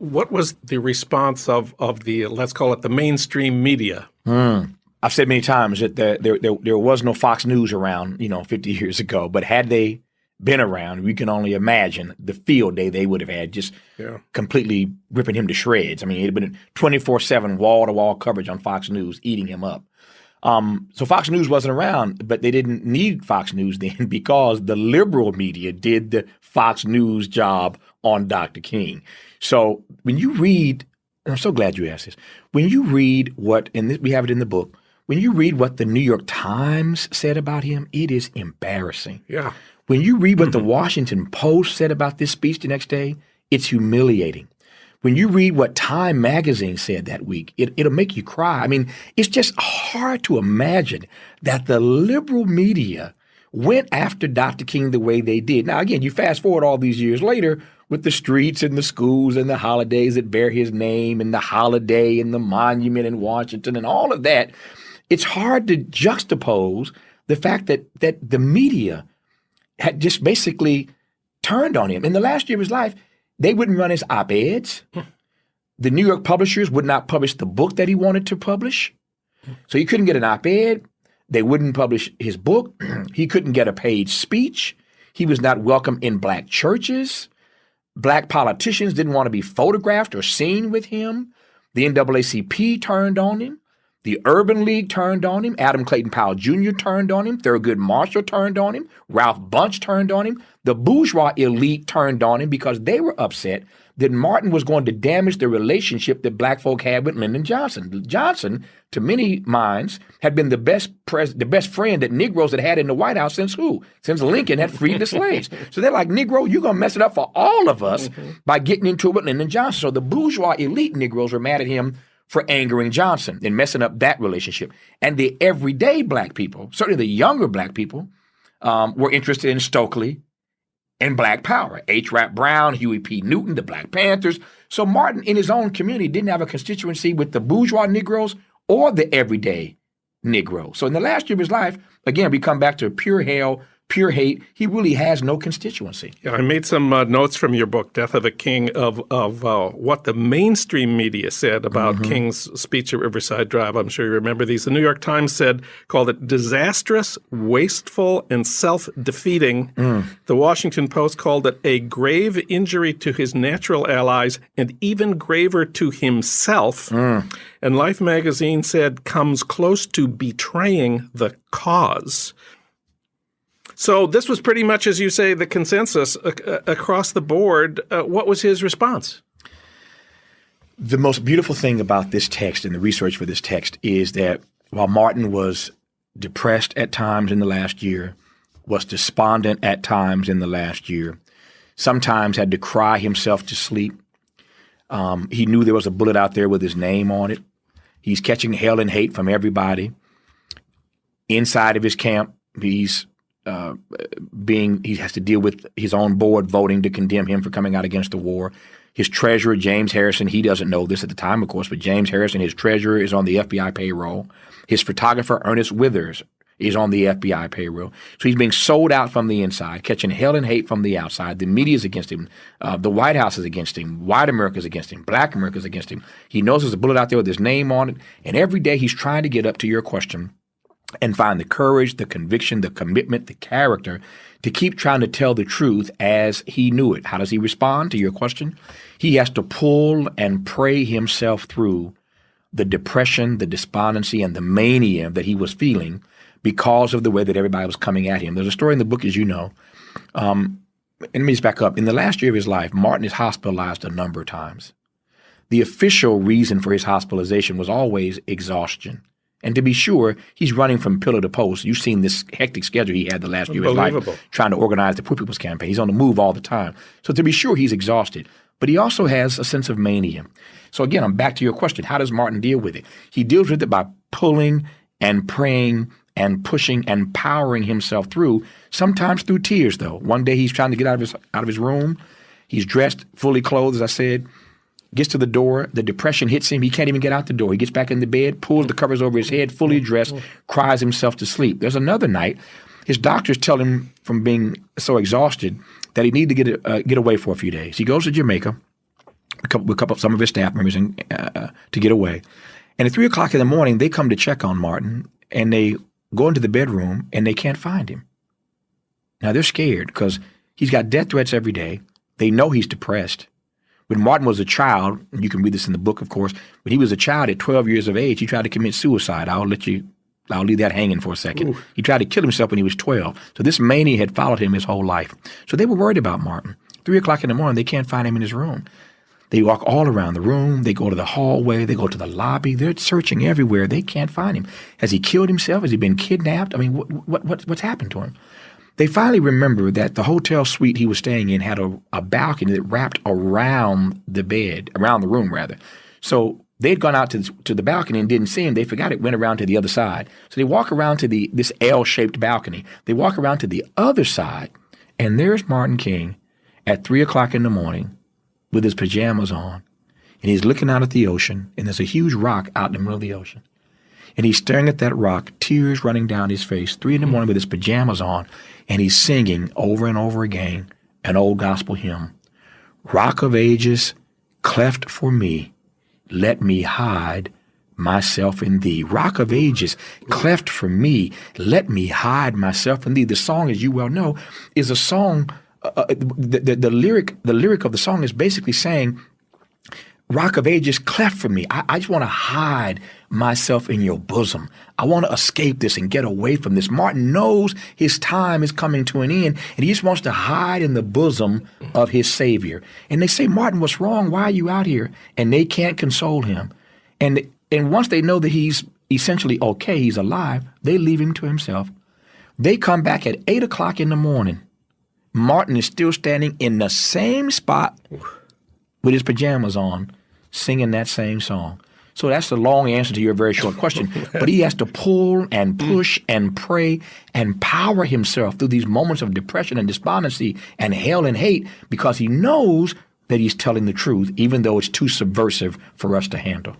what was the response of the, let's call it the mainstream media? I've said many times that there was no Fox News around, 50 years ago. But had they been around, we can only imagine the field day they would have had, just completely ripping him to shreds. I mean, it had been 24/7 wall-to-wall coverage on Fox News, eating him up. So Fox News wasn't around, but they didn't need Fox News then because the liberal media did the Fox News job on Dr. King. So when you read, and I'm so glad you asked this, when you read we have it in the book, when you read what the New York Times said about him, it is embarrassing. Yeah. When you read what the Washington Post said about this speech the next day, it's humiliating. When you read what Time magazine said that week, it'll make you cry. I mean, it's just hard to imagine that the liberal media went after Dr. King the way they did. Now, again, you fast forward all these years later with the streets and the schools and the holidays that bear his name and the holiday and the monument in Washington and all of that. It's hard to juxtapose the fact that the media had just basically turned on him. In the last year of his life, they wouldn't run his op-eds. The New York publishers would not publish the book that he wanted to publish. So he couldn't get an op-ed. They wouldn't publish his book. He couldn't get a paid speech. He was not welcome in black churches. Black politicians didn't want to be photographed or seen with him. The NAACP turned on him. The Urban League turned on him. Adam Clayton Powell Jr. turned on him. Thurgood Marshall turned on him. Ralph Bunche turned on him. The bourgeois elite turned on him because they were upset that Martin was going to damage the relationship that black folk had with Lyndon Johnson. Johnson, to many minds, had been the best friend that Negroes had in the White House since who? Since Lincoln had freed the slaves. So they're like, Negro, you're going to mess it up for all of us by getting into it with Lyndon Johnson. So the bourgeois elite Negroes were mad at him for angering Johnson and messing up that relationship. And the everyday black people, certainly the younger black people, were interested in Stokely and Black Power. H. Rap Brown, Huey P. Newton, the Black Panthers. So Martin, in his own community, didn't have a constituency with the bourgeois Negroes or the everyday Negro. So in the last year of his life, again, we come back to pure hell, pure hate. He really has no constituency. Yeah, I made some notes from your book, Death of a King, of what the mainstream media said about King's speech at Riverside Drive. I'm sure you remember these. The New York Times called it disastrous, wasteful, and self-defeating. The Washington Post called it a grave injury to his natural allies and even graver to himself. And Life magazine said comes close to betraying the cause. So this was pretty much, as you say, the consensus across the board. What was his response? The most beautiful thing about this text and the research for this text is that while Martin was depressed at times in the last year, was despondent at times in the last year, sometimes had to cry himself to sleep, he knew there was a bullet out there with his name on it. He's catching hell and hate from everybody. Inside of his camp, he has to deal with his own board voting to condemn him for coming out against the war. His treasurer, James Harrison, he doesn't know this at the time, of course, but James Harrison, his treasurer, is on the FBI payroll. His photographer, Ernest Withers, is on the FBI payroll. So he's being sold out from the inside, catching hell and hate from the outside. The media is against him. The White House is against him. White America is against him. Black America is against him. He knows there's a bullet out there with his name on it. And every day he's trying to get up to your question and find the courage, the conviction, the commitment, the character to keep trying to tell the truth as he knew it. How does he respond to your question? He has to pull and pray himself through the depression, the despondency, and the mania that he was feeling because of the way that everybody was coming at him. There's a story in the book, as you know. And let me just back up. In the last year of his life, Martin is hospitalized a number of times. The official reason for his hospitalization was always exhaustion. And to be sure, he's running from pillar to post. You've seen this hectic schedule he had the last year of his life, trying to organize the Poor People's Campaign. He's on the move all the time. So to be sure, he's exhausted. But he also has a sense of mania. So again, I'm back to your question. How does Martin deal with it? He deals with it by pulling and praying and pushing and powering himself through, sometimes through tears, though. One day he's trying to get out of his room. He's dressed, fully clothed, as I said. Gets to the door, the depression hits him. He can't even get out the door. He gets back in the bed, pulls the covers over his head, fully dressed, cries himself to sleep. There's another night. His doctors tell him from being so exhausted that he needs to get away for a few days. He goes to Jamaica, some of his staff members to get away. And at 3 o'clock in the morning, they come to check on Martin, and they go into the bedroom, and they can't find him. Now, they're scared because he's got death threats every day. They know he's depressed. When Martin was a child, and you can read this in the book, of course, when he was a child at 12 years of age, he tried to commit suicide. I'll leave that hanging for a second. Ooh. He tried to kill himself when he was 12. So this mania had followed him his whole life. So they were worried about Martin. 3 o'clock in the morning, they can't find him in his room. They walk all around the room. They go to the hallway. They go to the lobby. They're searching everywhere. They can't find him. Has he killed himself? Has he been kidnapped? I mean, what's happened to him? They finally remember that the hotel suite he was staying in had a balcony that wrapped around the room rather. So they'd gone out to the balcony and didn't see him. They forgot it, went around to the other side. So they walk around to this L-shaped balcony. They walk around to the other side, and there's Martin King at 3 o'clock in the morning with his pajamas on, and he's looking out at the ocean, and there's a huge rock out in the middle of the ocean. And he's staring at that rock, tears running down his face, 3 in the morning with his pajamas on, and he's singing over and over again an old gospel hymn. Rock of ages, cleft for me, let me hide myself in thee. Rock of ages, cleft for me, let me hide myself in thee. The song, as you well know, is a song, the lyric of the song is basically saying, Rock of ages, cleft for me. I just want to hide myself in your bosom. I want to escape this and get away from this. Martin knows his time is coming to an end, and he just wants to hide in the bosom of his Savior. And they say, Martin, what's wrong? Why are you out here? And they can't console him. And once they know that he's essentially okay, he's alive, they leave him to himself. They come back at 8 o'clock in the morning. Martin is still standing in the same spot with his pajamas on, singing that same song. So that's the long answer to your very short question. But he has to pull and push and pray and power himself through these moments of depression and despondency and hell and hate because he knows that he's telling the truth, even though it's too subversive for us to handle.